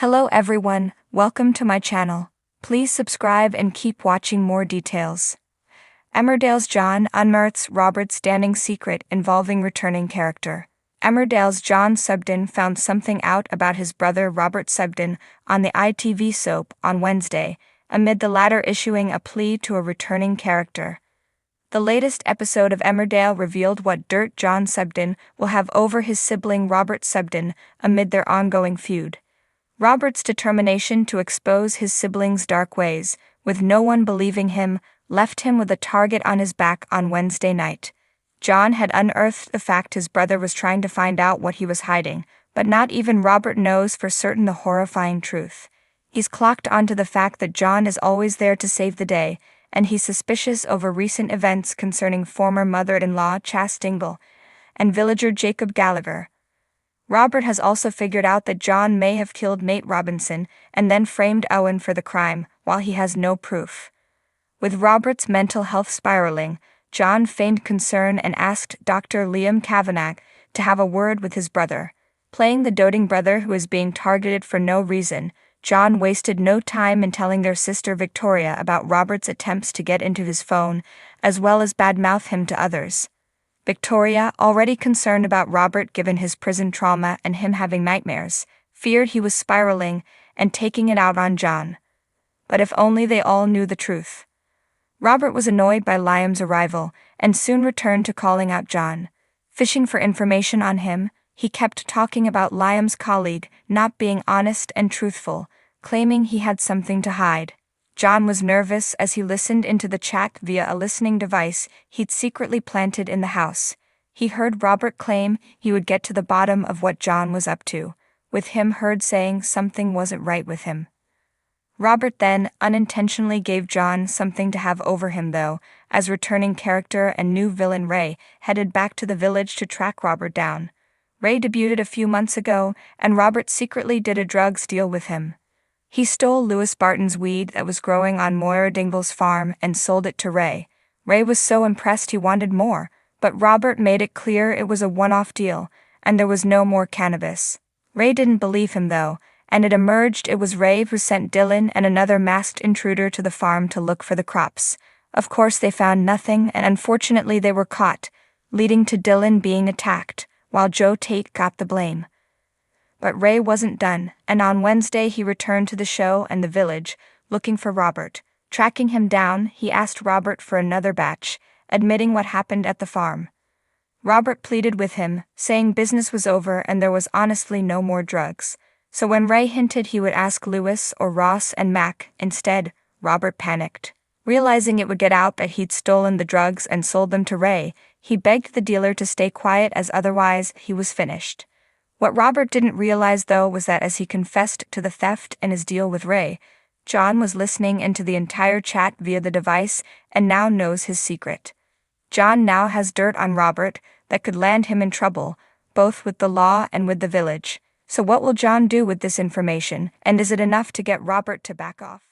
Hello everyone, welcome to my channel. Please subscribe and keep watching more details. Emmerdale's John unearths Robert's damning secret involving returning character. Emmerdale's John Subden found something out about his brother Robert Subden on the ITV soap on Wednesday, amid the latter issuing a plea to a returning character. The latest episode of Emmerdale revealed what dirt John Subden will have over his sibling Robert Subden amid their ongoing feud. Robert's determination to expose his sibling's dark ways, with no one believing him, left him with a target on his back on Wednesday night. John had unearthed the fact his brother was trying to find out what he was hiding, but not even Robert knows for certain the horrifying truth. He's clocked onto the fact that John is always there to save the day, and he's suspicious over recent events concerning former mother-in-law Chas Dingle and villager Jacob Gallagher. Robert has also figured out that John may have killed Mate Robinson and then framed Owen for the crime, while he has no proof. With Robert's mental health spiraling, John feigned concern and asked Dr. Liam Kavanagh to have a word with his brother. Playing the doting brother who is being targeted for no reason, John wasted no time in telling their sister Victoria about Robert's attempts to get into his phone, as well as badmouth him to others. Victoria, already concerned about Robert given his prison trauma and him having nightmares, feared he was spiraling and taking it out on John. But if only they all knew the truth. Robert was annoyed by Liam's arrival and soon returned to calling out John. Fishing for information on him, he kept talking about Liam's colleague not being honest and truthful, claiming he had something to hide. John was nervous as he listened into the chat via a listening device he'd secretly planted in the house. He heard Robert claim he would get to the bottom of what John was up to, with him heard saying something wasn't right with him. Robert then unintentionally gave John something to have over him though, as returning character and new villain Ray headed back to the village to track Robert down. Ray debuted a few months ago, and Robert secretly did a drugs deal with him. He stole Lewis Barton's weed that was growing on Moira Dingle's farm and sold it to Ray. Ray was so impressed he wanted more, but Robert made it clear it was a one-off deal, and there was no more cannabis. Ray didn't believe him though, and it emerged it was Ray who sent Dylan and another masked intruder to the farm to look for the crops. Of course they found nothing, and unfortunately they were caught, leading to Dylan being attacked, while Joe Tate got the blame. But Ray wasn't done, and on Wednesday he returned to the show and the village, looking for Robert. Tracking him down, he asked Robert for another batch, admitting what happened at the farm. Robert pleaded with him, saying business was over and there was honestly no more drugs. So when Ray hinted he would ask Lewis or Ross and Mac instead, Robert panicked. Realizing it would get out that he'd stolen the drugs and sold them to Ray, he begged the dealer to stay quiet as otherwise he was finished. What Robert didn't realize though was that as he confessed to the theft and his deal with Ray, John was listening into the entire chat via the device and now knows his secret. John now has dirt on Robert that could land him in trouble, both with the law and with the village. So what will John do with this information, and is it enough to get Robert to back off?